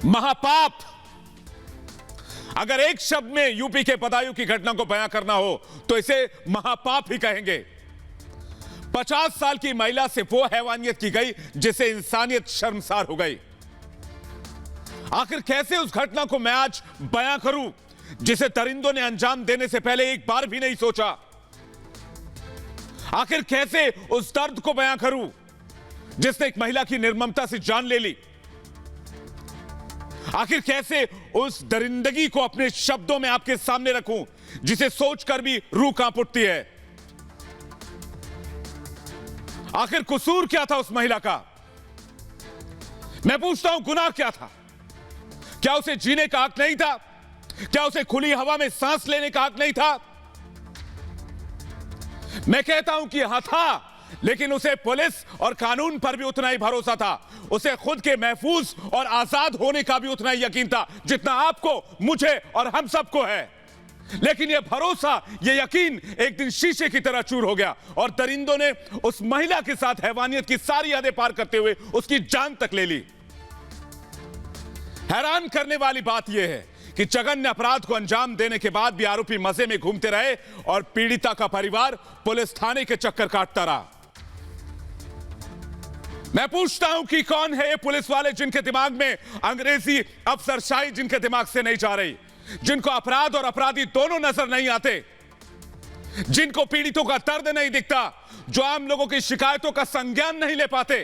महापाप। अगर एक शब्द में यूपी के बदायूं की घटना को बयां करना हो तो इसे महापाप ही कहेंगे। 50 साल की महिला से वो हैवानियत की गई जिसे इंसानियत शर्मसार हो गई। आखिर कैसे उस घटना को मैं आज बयां करूं जिसे दरिंदों ने अंजाम देने से पहले एक बार भी नहीं सोचा। आखिर कैसे उस दर्द को बयां करूं जिसने एक महिला की निर्ममता से जान ले ली। आखिर कैसे उस दरिंदगी को अपने शब्दों में आपके सामने रखूं जिसे सोचकर भी रूह कांप उठती है। आखिर कसूर क्या था उस महिला का? मैं पूछता हूं, गुनाह क्या था? क्या उसे जीने का हक नहीं था? क्या उसे खुली हवा में सांस लेने का हक नहीं था? मैं कहता हूं कि हां था, लेकिन उसे पुलिस और कानून पर भी उतना ही भरोसा था। उसे खुद के महफूज और आजाद होने का भी उतना ही यकीन था जितना आपको, मुझे और हम सबको है। लेकिन यह भरोसा, यह यकीन एक दिन शीशे की तरह चूर हो गया और दरिंदों ने उस महिला के साथ हैवानियत की सारी हदें पार करते हुए उसकी जान तक ले ली। हैरान करने वाली बात यह है कि जघन्य अपराध को अंजाम देने के बाद भी आरोपी मजे में घूमते रहे और पीड़िता का परिवार पुलिस थाने के चक्कर काटता रहा। मैं पूछता हूं कि कौन है ये पुलिस वाले जिनके दिमाग में अंग्रेजी अफसरशाही जिनके दिमाग से नहीं जा रही, जिनको अपराध और अपराधी दोनों नजर नहीं आते, जिनको पीड़ितों का दर्द नहीं दिखता, जो आम लोगों की शिकायतों का संज्ञान नहीं ले पाते।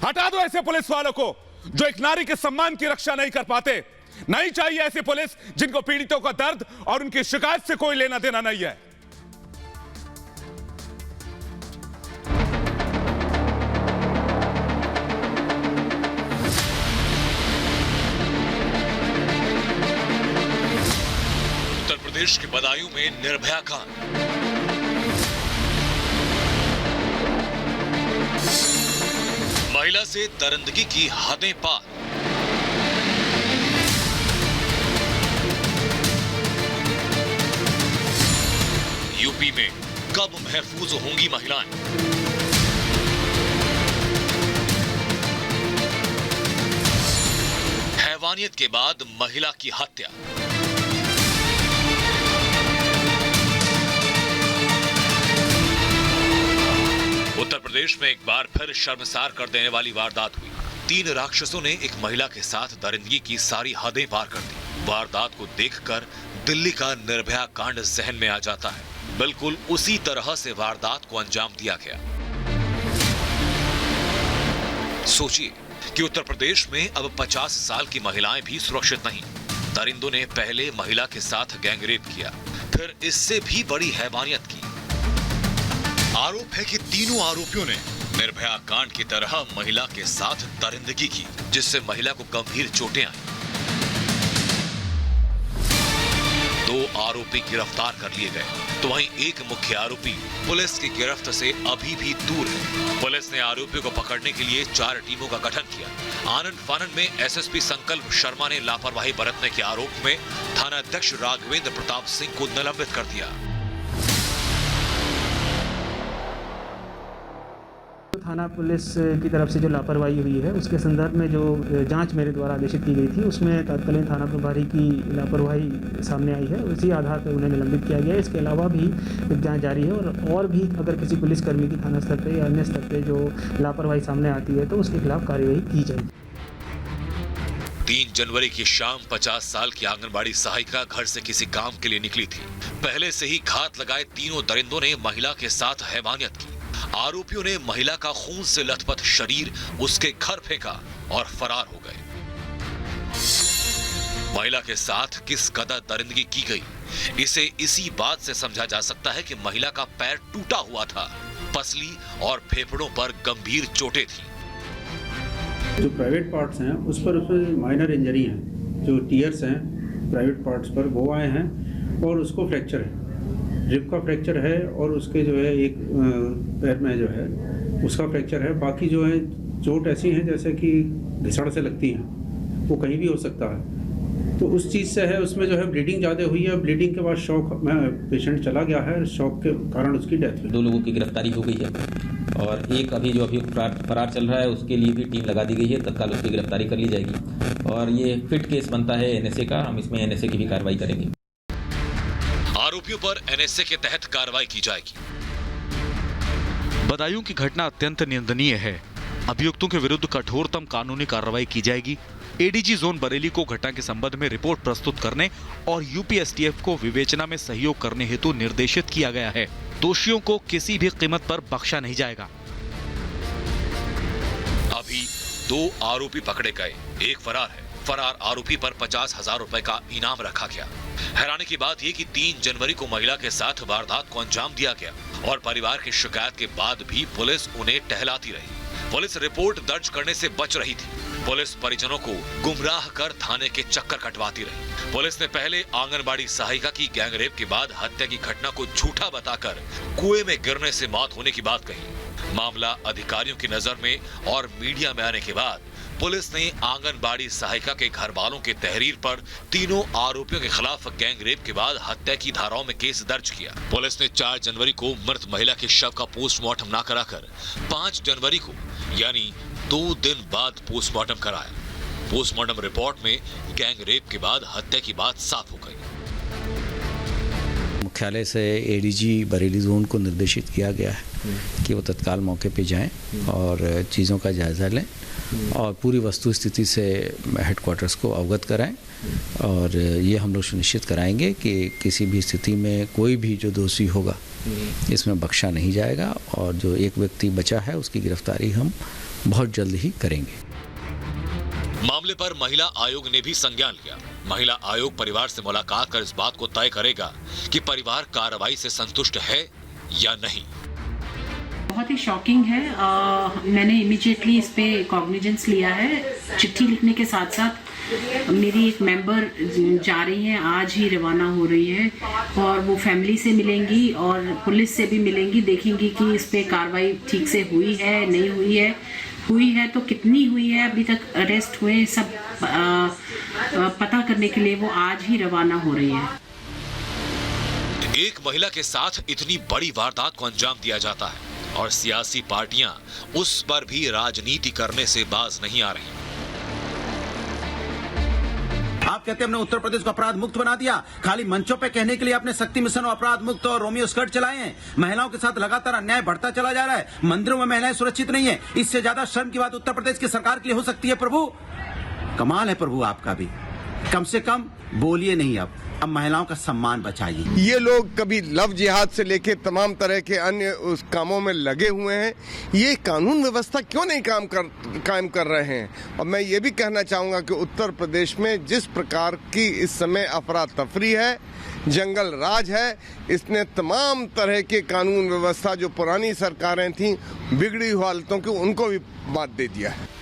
हटा दो ऐसे पुलिस वालों को जो एक नारी के सम्मान की रक्षा नहीं कर पाते। नहीं चाहिए ऐसी पुलिस जिनको पीड़ितों का दर्द और उनकी शिकायत से कोई लेना देना नहीं है। उत्तर प्रदेश के बदायूं में निर्भया कांड। महिला से दरिंदगी की हदें पार। यूपी में कब महफूज होंगी महिलाएं? हैवानियत के बाद महिला की हत्या। उत्तर प्रदेश में एक बार फिर शर्मसार कर देने वाली वारदात हुई। 3 राक्षसों ने एक महिला के साथ दरिंदगी की सारी हदें पार कर दी। वारदात को देखकर दिल्ली का निर्भया कांड जहन में आ जाता है। बिल्कुल उसी तरह से वारदात को अंजाम दिया गया। सोचिए कि उत्तर प्रदेश में अब 50 साल की महिलाएं भी सुरक्षित नहीं। दरिंदों ने पहले महिला के साथ गैंगरेप किया, फिर इससे भी बड़ी हैवानियत की। आरोप है कि तीनों आरोपियों ने निर्भया कांड की तरह महिला के साथ दरिंदगी की, जिससे महिला को गंभीर चोटें आई। 2 आरोपी गिरफ्तार कर लिए गए, तो वहीं एक मुख्य आरोपी पुलिस की गिरफ्त से अभी भी दूर है। पुलिस ने आरोपियों को पकड़ने के लिए 4 टीमों का गठन किया। आनंद फानन में एसएसपी संकल्प शर्मा ने लापरवाही बरतने के आरोप में थानाध्यक्ष राघवेंद्र प्रताप सिंह को निलंबित कर दिया। थाना पुलिस की तरफ से जो लापरवाही हुई है उसके संदर्भ में जो जांच मेरे द्वारा आदेशित की गई थी उसमें तत्कालीन थाना प्रभारी की लापरवाही सामने आई है। उसी आधार पर उन्हें निलंबित किया गया है। इसके अलावा भी जांच जारी है और भी अगर किसी पुलिसकर्मी की थाना स्तर पर या अन्य स्तर पर जो लापरवाही सामने आती है तो उसके खिलाफ कार्यवाही की जाएगी। 3 जनवरी की शाम 50 साल की आंगनबाड़ी सहायिका घर से किसी काम के लिए निकली थी। पहले से ही घात लगाए तीनों दरिंदों ने महिला के साथ हैवानियत की। आरोपियों ने महिला का खून से लथपथ शरीर उसके घर फेंका और फरार हो गए। महिला के साथ किस कदर दरिंदगी की गई, इसे इसी बात से समझा जा सकता है कि महिला का पैर टूटा हुआ था, पसली और फेफड़ों पर गंभीर चोटें थीं। जो प्राइवेट पार्ट्स हैं उस पर माइनर इंजरी हैं, जो टीयर्स हैं प्राइवेट पार्ट्स पर वो आए हैं और उसको फ्रैक्चर है, रिब का फ्रैक्चर है और उसके जो है एक पैर में जो है उसका फ्रैक्चर है। बाकी जो है चोट ऐसी है जैसे कि घिसड़ से लगती हैं, वो कहीं भी हो सकता है। तो उस चीज़ से है, उसमें जो है ब्लीडिंग ज़्यादा हुई है। ब्लीडिंग के बाद शॉक में पेशेंट चला गया है, शॉक के कारण उसकी डेथ हुई। 2 लोगों की गिरफ्तारी हो गई है और एक अभी जो फरार चल रहा है उसके लिए भी टीम लगा दी गई है, तत्काल उसकी गिरफ्तारी कर ली जाएगी और ये फिट केस बनता है एनएसए का, हम इसमें एनएसए की भी कार्रवाई करेंगे। आरोपियों पर एनएसए के तहत कार्रवाई की जाएगी। बदायूं की घटना अत्यंत निंदनीय है। अभियुक्तों के विरुद्ध कठोरतम कानूनी कार्रवाई की जाएगी। एडीजी जोन बरेली को घटना के संबंध में रिपोर्ट प्रस्तुत करने और यूपीएसटीएफ को विवेचना में सहयोग करने हेतु निर्देशित किया गया है। दोषियों को किसी भी कीमत पर बख्शा नहीं जाएगा। अभी 2 आरोपी पकड़े गए, एक फरार है। फरार आरोपी पर 50,000 रुपए का इनाम रखा गया। हैरानी की बात यह कि 3 जनवरी को महिला के साथ वारदात को अंजाम दिया गया और परिवार की शिकायत के बाद भी पुलिस उन्हें टहलाती रही। पुलिस रिपोर्ट दर्ज करने से बच रही थी। पुलिस परिजनों को गुमराह कर थाने के चक्कर कटवाती रही। पुलिस ने पहले आंगनबाड़ी सहायिका की गैंगरेप के बाद हत्या की घटना को झूठा बताकर कुएं में गिरने से मौत होने की बात कही। मामला अधिकारियों की नजर में और मीडिया में आने के बाद पुलिस ने आंगनबाड़ी सहायिका के घर वालों के तहरीर पर तीनों आरोपियों के खिलाफ गैंगरेप के बाद हत्या की धाराओं में केस दर्ज किया। पुलिस ने 4 जनवरी को मृत महिला के शव का पोस्टमार्टम न कराकर 5 जनवरी को यानी 2 दिन बाद पोस्टमार्टम कराया। पोस्टमार्टम रिपोर्ट में गैंगरेप के बाद हत्या की बात साफ हो गई। मुख्यालय से एडीजी बरेली जोन को निर्देशित किया गया है कि वो तत्काल मौके पे जाएं और चीज़ों का जायज़ा लें और पूरी वस्तु स्थिति से हेडक्वार्टर्स को अवगत कराएं और ये हम लोग सुनिश्चित कराएंगे कि किसी भी स्थिति में कोई भी जो दोषी होगा इसमें बख्शा नहीं जाएगा और जो एक व्यक्ति बचा है उसकी गिरफ्तारी हम बहुत जल्द ही करेंगे। मामले पर महिला आयोग ने भी संज्ञान लिया। महिला आयोग परिवार से मुलाकात कर इस बात को तय करेगा कि परिवार कार्रवाई से संतुष्ट है या नहीं। बहुत ही शॉकिंग है। मैंने इमीडिएटली इस पे कॉग्निजेंस लिया है। चिट्ठी लिखने के साथ साथ मेरी एक मेंबर जा रही है, आज ही रवाना हो रही है और वो फैमिली से मिलेंगी और पुलिस से भी मिलेंगी, देखेंगी कि इस पे कार्रवाई ठीक से हुई है नहीं हुई है तो कितनी हुई है, अभी तक अरेस्ट हुए, सब पता करने के लिए वो आज ही रवाना हो रही है। एक महिला के साथ इतनी बड़ी वारदात को अंजाम दिया जाता है और सियासी पार्टियां उस पर भी राजनीति करने से बाज नहीं आ रही। आप कहते हैं हमने उत्तर प्रदेश को अपराध मुक्त बना दिया, खाली मंचों पे कहने के लिए आपने शक्ति मिशन और अपराध मुक्त और रोमियो स्कर्ट चलाए हैं। महिलाओं के साथ लगातार अन्याय बढ़ता चला जा रहा है, मंदिरों में महिलाएं सुरक्षित नहीं है। इससे ज्यादा शर्म की बात उत्तर प्रदेश की सरकार के लिए हो सकती है। प्रभु कमाल है, प्रभु आपका भी कम से कम बोलिए नहीं। अब महिलाओं का सम्मान बचाइए। ये लोग कभी लव जिहाद से लेके तमाम तरह के अन्य उस कामों में लगे हुए हैं। ये कानून व्यवस्था क्यों नहीं कायम कर रहे हैं? और मैं ये भी कहना चाहूँगा कि उत्तर प्रदेश में जिस प्रकार की इस समय अफरा तफरी है, जंगल राज है, इसने तमाम तरह के कानून व्यवस्था जो पुरानी सरकारें थीं बिगड़ी हुई हालतों की उनको भी मात दे दिया है।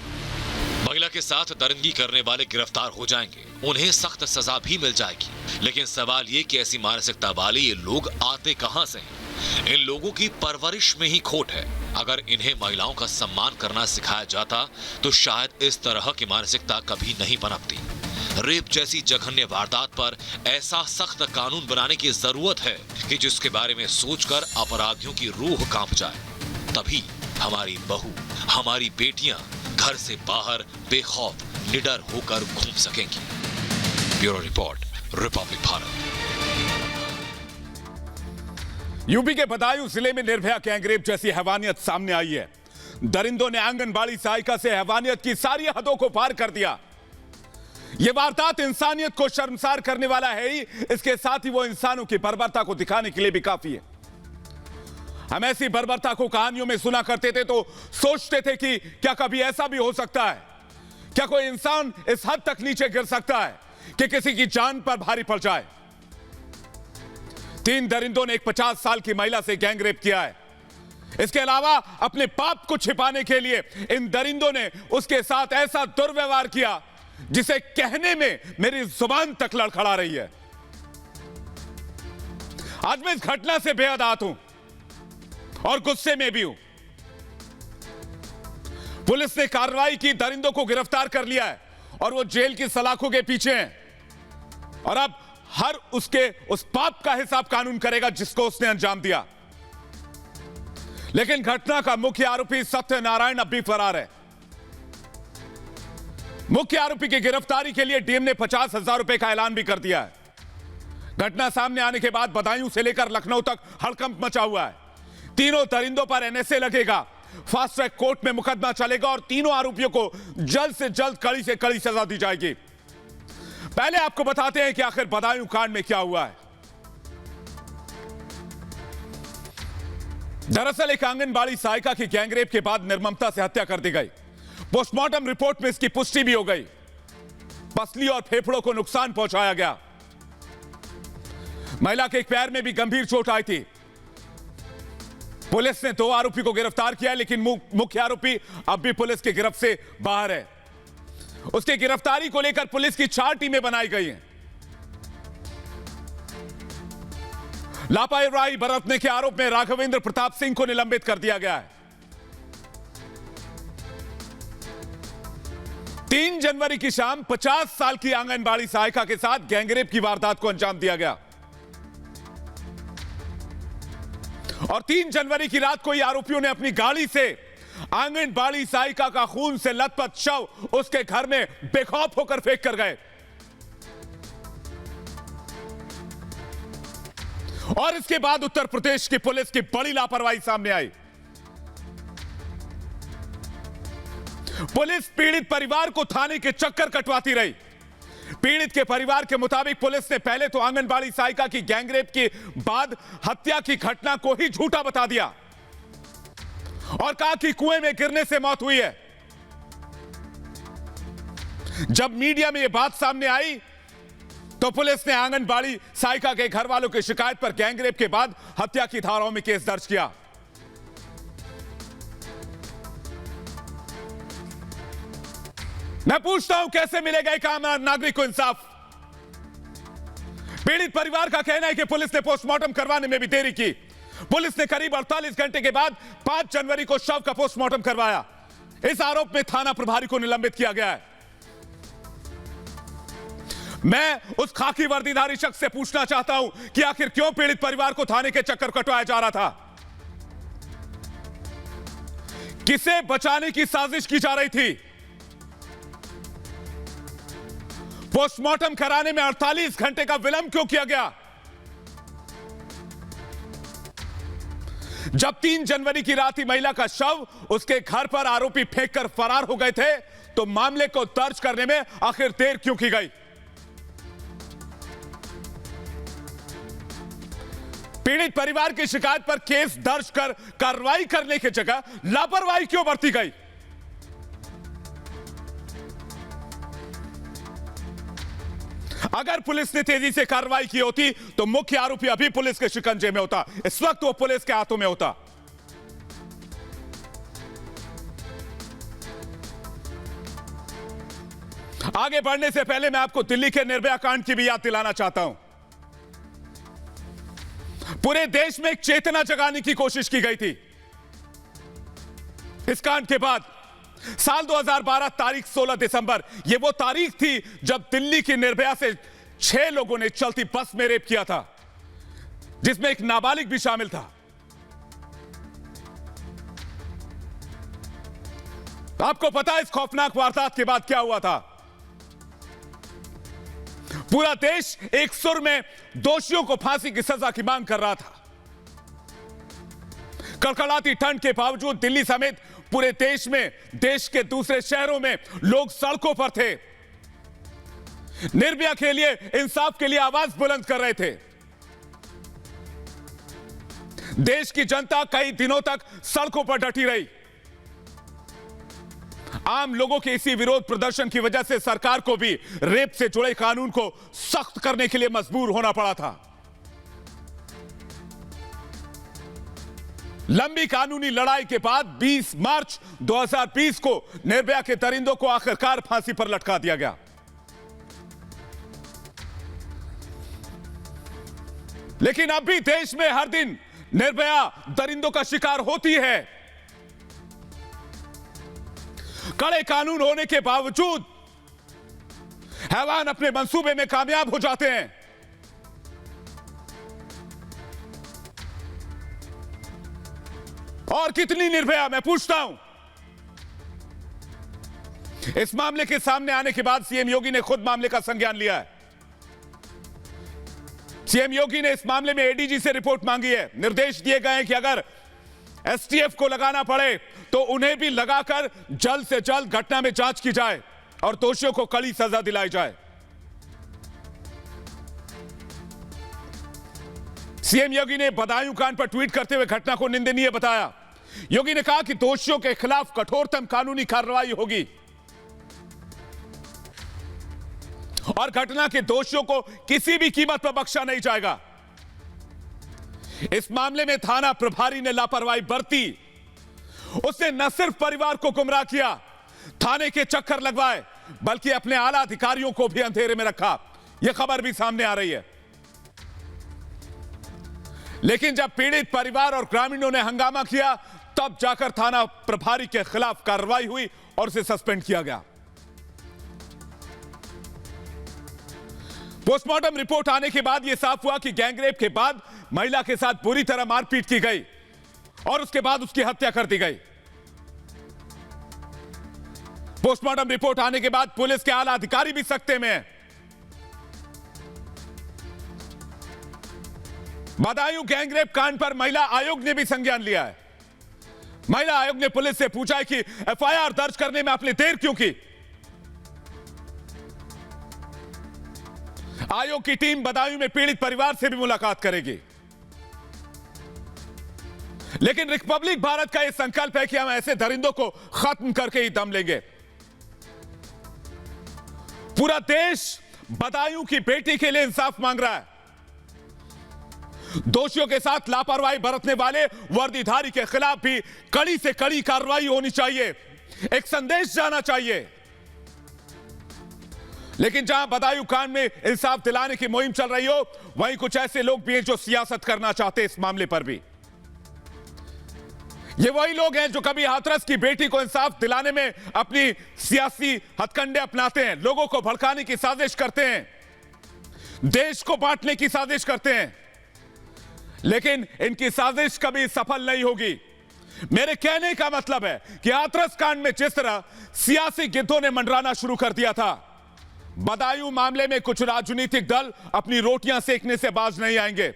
महिला के साथ दरिंदगी करने वाले गिरफ्तार हो जाएंगे, उन्हें सख्त सजा भी मिल जाएगी। लेकिन सवाल ये कि ऐसी मानसिकता वाले ये लोग आते कहां से हैं? इन लोगों की परवरिश में ही खोट है। अगर इन्हें महिलाओं का सम्मान करना सिखाया जाता तो शायद इस तरह की मानसिकता कभी नहीं पनपती। रेप जैसी जघन्य वारदात पर ऐसा सख्त कानून बनाने की जरूरत है कि जिसके बारे में सोचकर अपराधियों की रूह कांप जाए। तभी हमारी बहू, हमारी बेटियां घर से बाहर बेखौफ निडर होकर घूम सकेंगी। Bureau report, Republic Bharat. UP के बदायूं जिले में निर्भया गैंगरेप जैसी हैवानियत सामने आई है। दरिंदों ने आंगनबाड़ी सहायिका से हैवानियत की सारी हदों को पार कर दिया। यह वारदात इंसानियत को शर्मसार करने वाला है ही, इसके साथ ही वो इंसानों की बर्बरता को दिखाने के लिए भी काफी है। हम ऐसी बर्बरता को कहानियों में सुना करते थे तो सोचते थे कि क्या कभी ऐसा भी हो सकता है? क्या कोई इंसान इस हद तक नीचे गिर सकता है कि किसी की जान पर भारी पड़ जाए? 3 दरिंदों ने एक 50 साल की महिला से गैंगरेप किया है। इसके अलावा अपने पाप को छिपाने के लिए इन दरिंदों ने उसके साथ ऐसा दुर्व्यवहार किया जिसे कहने में मेरी जुबान तक लड़खड़ा रही है। आज मैं इस घटना से बेहद आहत हूं और गुस्से में भी हूं। पुलिस ने कार्रवाई की, दरिंदों को गिरफ्तार कर लिया है और वो जेल की सलाखों के पीछे हैं और अब हर उसके उस पाप का हिसाब कानून करेगा जिसको उसने अंजाम दिया। लेकिन घटना का मुख्य आरोपी सत्यनारायण अब भी फरार है। मुख्य आरोपी की गिरफ्तारी के लिए डीएम ने 50,000 रुपए का ऐलान भी कर दिया है। घटना सामने आने के बाद बदायूं से लेकर लखनऊ तक हड़कंप मचा हुआ है। तीनों दरिंदों पर एनएसए लगेगा, फास्ट ट्रैक कोर्ट में मुकदमा चलेगा और तीनों आरोपियों को जल्द से जल्द कड़ी से कड़ी सजा दी जाएगी। पहले आपको बताते हैं कि आखिर बदायूं कांड में क्या हुआ है। दरअसल एक आंगनबाड़ी सहायिका की गैंगरेप के बाद निर्ममता से हत्या कर दी गई। पोस्टमार्टम रिपोर्ट में इसकी पुष्टि भी हो गई। पसली और फेफड़ों को नुकसान पहुंचाया गया। महिला के एक पैर में भी गंभीर चोट आई थी। पुलिस ने 2 आरोपी को गिरफ्तार किया, लेकिन मुख्य आरोपी अब भी पुलिस की गिरफ्त से बाहर है। उसकी गिरफ्तारी को लेकर पुलिस की 4 टीमें बनाई गई हैं। लापरवाही बरतने के आरोप में राघवेंद्र प्रताप सिंह को निलंबित कर दिया गया है। 3 जनवरी की शाम 50 साल की आंगनबाड़ी सहायिका के साथ गैंगरेप की वारदात को अंजाम दिया गया और 3 जनवरी की रात को ही आरोपियों ने अपनी गाड़ी से आंगनबाड़ी सहायिका का खून से लथपथ शव उसके घर में बेखौफ होकर फेंक कर गए और इसके बाद उत्तर प्रदेश की पुलिस की बड़ी लापरवाही सामने आई। पुलिस पीड़ित परिवार को थाने के चक्कर कटवाती रही। पीड़ित के परिवार के मुताबिक पुलिस ने पहले तो आंगनबाड़ी सहायिका की गैंगरेप के बाद हत्या की घटना को ही झूठा बता दिया और कहा कि कुएं में गिरने से मौत हुई है। जब मीडिया में यह बात सामने आई तो पुलिस ने आंगनबाड़ी सहायिका के घर वालों की शिकायत पर गैंगरेप के बाद हत्या की धाराओं में केस दर्ज किया। मैं पूछता हूं, कैसे मिलेगा एक आम नागरिक को इंसाफ? पीड़ित परिवार का कहना है कि पुलिस ने पोस्टमार्टम करवाने में भी देरी की। पुलिस ने करीब 48 घंटे के बाद 5 जनवरी को शव का पोस्टमार्टम करवाया। इस आरोप में थाना प्रभारी को निलंबित किया गया है। मैं उस खाकी वर्दीधारी शख्स से पूछना चाहता हूं कि आखिर क्यों पीड़ित परिवार को थाने के चक्कर कटवाया जा रहा था? किसे बचाने की साजिश की जा रही थी? पोस्टमार्टम कराने में 48 घंटे का विलंब क्यों किया गया? जब 3 जनवरी की रात ही महिला का शव उसके घर पर आरोपी फेंककर फरार हो गए थे तो मामले को दर्ज करने में आखिर देर क्यों की गई? पीड़ित परिवार की शिकायत पर केस दर्ज कर कार्रवाई करने की जगह लापरवाही क्यों बरती गई? अगर पुलिस ने तेजी से कार्रवाई की होती तो मुख्य आरोपी अभी पुलिस के शिकंजे में होता। इस वक्त वो पुलिस के हाथों में होता। आगे बढ़ने से पहले मैं आपको दिल्ली के निर्भया कांड की भी याद दिलाना चाहता हूं। पूरे देश में एक चेतना जगाने की कोशिश की गई थी। इस कांड के बाद साल 2012 तारीख 16 दिसंबर, यह वो तारीख थी जब दिल्ली की निर्भया से 6 लोगों ने चलती बस में रेप किया था, जिसमें एक नाबालिग भी शामिल था। आपको पता है इस खौफनाक वारदात के बाद क्या हुआ था? पूरा देश एक सुर में दोषियों को फांसी की सजा की मांग कर रहा था। कड़कड़ाती ठंड के बावजूद दिल्ली समेत पूरे देश में, देश के दूसरे शहरों में लोग सड़कों पर थे। निर्भया के लिए, इंसाफ के लिए आवाज बुलंद कर रहे थे। देश की जनता कई दिनों तक सड़कों पर डटी रही। आम लोगों के इसी विरोध प्रदर्शन की वजह से सरकार को भी रेप से जुड़े कानून को सख्त करने के लिए मजबूर होना पड़ा था। लंबी कानूनी लड़ाई के बाद 20 मार्च 2020 को निर्भया के दरिंदों को आखिरकार फांसी पर लटका दिया गया। लेकिन अब भी देश में हर दिन निर्भया दरिंदों का शिकार होती है। कड़े कानून होने के बावजूद हैवान अपने मंसूबे में कामयाब हो जाते हैं। और कितनी निर्भया, मैं पूछता हूं। इस मामले के सामने आने के बाद सीएम योगी ने खुद मामले का संज्ञान लिया है। सीएम योगी ने इस मामले में एडीजी से रिपोर्ट मांगी है। निर्देश दिए गए हैं कि अगर एसटीएफ को लगाना पड़े तो उन्हें भी लगाकर जल्द से जल्द घटना में जांच की जाए और दोषियों को कड़ी सजा दिलाई जाए। सीएम योगी ने बदायूं कांड पर ट्वीट करते हुए घटना को निंदनीय बताया। योगी ने कहा कि दोषियों के खिलाफ कठोरतम कानूनी कार्रवाई होगी और घटना के दोषियों को किसी भी कीमत पर बख्शा नहीं जाएगा। इस मामले में थाना प्रभारी ने लापरवाही बरती। उसने न सिर्फ परिवार को गुमराह किया, थाने के चक्कर लगवाए, बल्कि अपने आला अधिकारियों को भी अंधेरे में रखा। यह खबर भी सामने आ रही है। लेकिन जब पीड़ित परिवार और ग्रामीणों ने हंगामा किया, तब जाकर थाना प्रभारी के खिलाफ कार्रवाई हुई और उसे सस्पेंड किया गया। पोस्टमार्टम रिपोर्ट आने के बाद यह साफ हुआ कि गैंगरेप के बाद महिला के साथ बुरी तरह मारपीट की गई और उसके बाद उसकी हत्या कर दी गई। पोस्टमार्टम रिपोर्ट आने के बाद पुलिस के आला अधिकारी भी सकते में हैं। बदायूं गैंगरेप कांड पर महिला आयोग ने भी संज्ञान लिया है। महिला आयोग ने पुलिस से पूछा है कि एफआईआर दर्ज करने में आपने देर क्यों की। आयोग की टीम बदायूं में पीड़ित परिवार से भी मुलाकात करेगी। लेकिन रिपब्लिक भारत का यह संकल्प है कि हम ऐसे दरिंदों को खत्म करके ही दम लेंगे। पूरा देश बदायूं की बेटी के लिए इंसाफ मांग रहा है। दोषियों के साथ लापरवाही बरतने वाले वर्दीधारी के खिलाफ भी कड़ी से कड़ी कार्रवाई होनी चाहिए। एक संदेश जाना चाहिए। लेकिन जहां बदायूं कांड में इंसाफ दिलाने की मुहिम चल रही हो, वहीं कुछ ऐसे लोग भी हैं जो सियासत करना चाहते हैं इस मामले पर भी। ये वही लोग हैं जो कभी हाथरस की बेटी को इंसाफ दिलाने में अपनी सियासी हथकंडे अपनाते हैं, लोगों को भड़काने की साजिश करते हैं, देश को बांटने की साजिश करते हैं। लेकिन इनकी साजिश कभी सफल नहीं होगी। मेरे कहने का मतलब है कि हाथरस कांड में जिस तरह सियासी गिद्धों ने मंडराना शुरू कर दिया था, बदायूं मामले में कुछ राजनीतिक दल अपनी रोटियां सेकने से बाज नहीं आएंगे।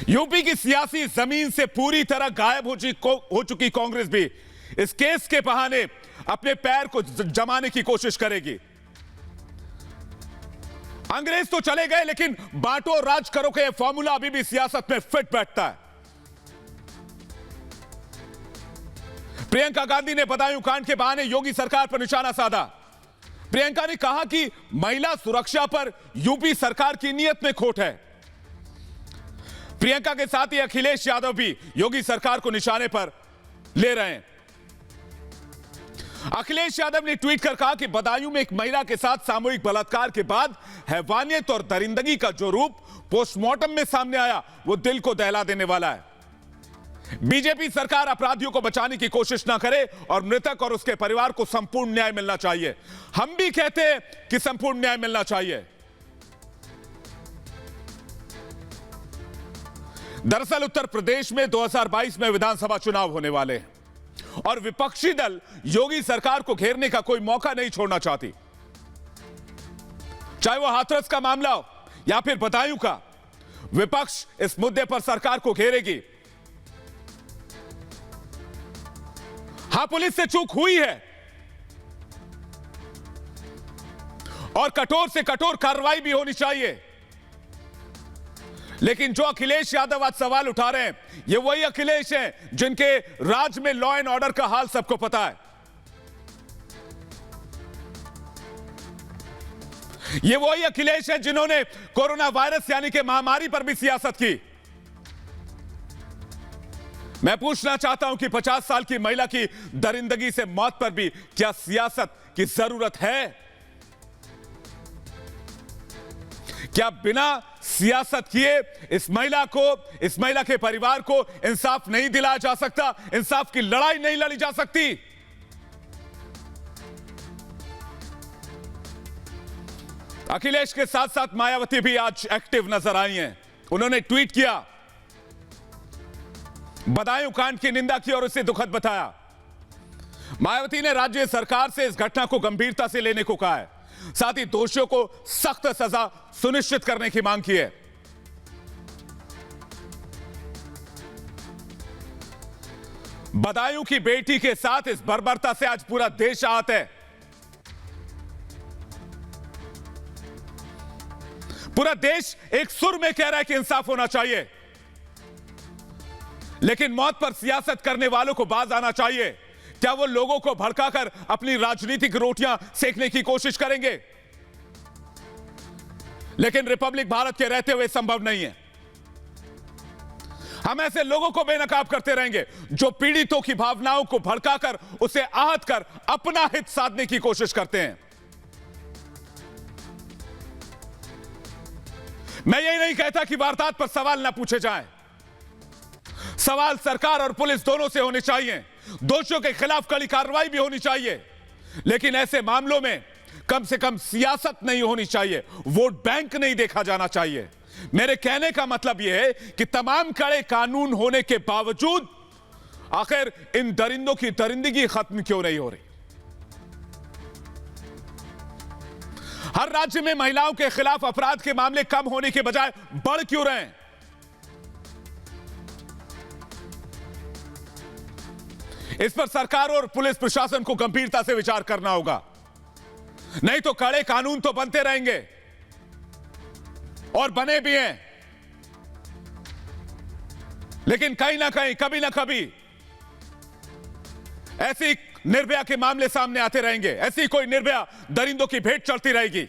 यूपी की सियासी जमीन से पूरी तरह गायब हो चुकी कांग्रेस भी इस केस के बहाने अपने पैर को जमाने की कोशिश करेगी। अंग्रेज तो चले गए, लेकिन बांटो राज करो का यह फॉर्मूला अभी भी सियासत में फिट बैठता है। प्रियंका गांधी ने बदायूं कांड के बहाने योगी सरकार पर निशाना साधा। प्रियंका ने कहा कि महिला सुरक्षा पर यूपी सरकार की नीयत में खोट है। प्रियंका के साथ ही अखिलेश यादव भी योगी सरकार को निशाने पर ले रहे हैं। अखिलेश यादव ने ट्वीट कर कहा कि बदायूं में एक महिला के साथ सामूहिक बलात्कार के बाद हैवानियत और दरिंदगी का जो रूप पोस्टमार्टम में सामने आया, वो दिल को दहला देने वाला है। बीजेपी सरकार अपराधियों को बचाने की कोशिश ना करे और मृतक और उसके परिवार को संपूर्ण न्याय मिलना चाहिए। हम भी कहते हैं कि संपूर्ण न्याय मिलना चाहिए। दरअसल उत्तर प्रदेश में 2022 में विधानसभा चुनाव होने वाले हैं और विपक्षी दल योगी सरकार को घेरने का कोई मौका नहीं छोड़ना चाहती। चाहे वो हाथरस का मामला हो या फिर बदायूं का, विपक्ष इस मुद्दे पर सरकार को घेरेगी। हां, पुलिस से चूक हुई है और कठोर से कठोर कार्रवाई भी होनी चाहिए। लेकिन जो अखिलेश यादव आज सवाल उठा रहे हैं, ये वही अखिलेश हैं जिनके राज में लॉ एंड ऑर्डर का हाल सबको पता है। ये वही अखिलेश हैं जिन्होंने कोरोना वायरस यानी कि महामारी पर भी सियासत की। मैं पूछना चाहता हूं कि 50 साल की महिला की दरिंदगी से मौत पर भी क्या सियासत की जरूरत है? क्या बिना सियासत किए इस महिला के परिवार को इंसाफ नहीं दिलाया जा सकता? इंसाफ की लड़ाई नहीं लड़ी जा सकती? अखिलेश के साथ साथ मायावती भी आज एक्टिव नजर आई हैं। उन्होंने ट्वीट किया, बदायूं कांड की निंदा की और उसे दुखद बताया। मायावती ने राज्य सरकार से इस घटना को गंभीरता से लेने को कहा है, साथ ही दोषियों को सख्त सजा सुनिश्चित करने की मांग की है। बदायूं की बेटी के साथ इस बर्बरता से आज पूरा देश आहत है। पूरा देश एक सुर में कह रहा है कि इंसाफ होना चाहिए, लेकिन मौत पर सियासत करने वालों को बाज आना चाहिए। क्या वो लोगों को भड़काकर अपनी राजनीतिक रोटियां सेकने की कोशिश करेंगे? लेकिन रिपब्लिक भारत के रहते हुए संभव नहीं है। हम ऐसे लोगों को बेनकाब करते रहेंगे जो पीड़ितों की भावनाओं को भड़काकर उसे आहत कर अपना हित साधने की कोशिश करते हैं। मैं यही नहीं कहता कि वारदात पर सवाल ना पूछे जाएं। सवाल सरकार और पुलिस दोनों से होने चाहिए। दोषियों के खिलाफ कड़ी कार्रवाई भी होनी चाहिए, लेकिन ऐसे मामलों में कम से कम सियासत नहीं होनी चाहिए, वोट बैंक नहीं देखा जाना चाहिए। मेरे कहने का मतलब यह है कि तमाम कड़े कानून होने के बावजूद आखिर इन दरिंदों की दरिंदगी खत्म क्यों नहीं हो रही? हर राज्य में महिलाओं के खिलाफ अपराध के मामले कम होने के बजाय बढ़ क्यों रहे हैं? इस पर सरकार और पुलिस प्रशासन को गंभीरता से विचार करना होगा, नहीं तो कड़े कानून तो बनते रहेंगे और बने भी हैं, लेकिन कहीं ना कहीं कभी ना कभी ऐसी निर्भया के मामले सामने आते रहेंगे, ऐसी कोई निर्भया दरिंदों की भेंट चढ़ती रहेगी।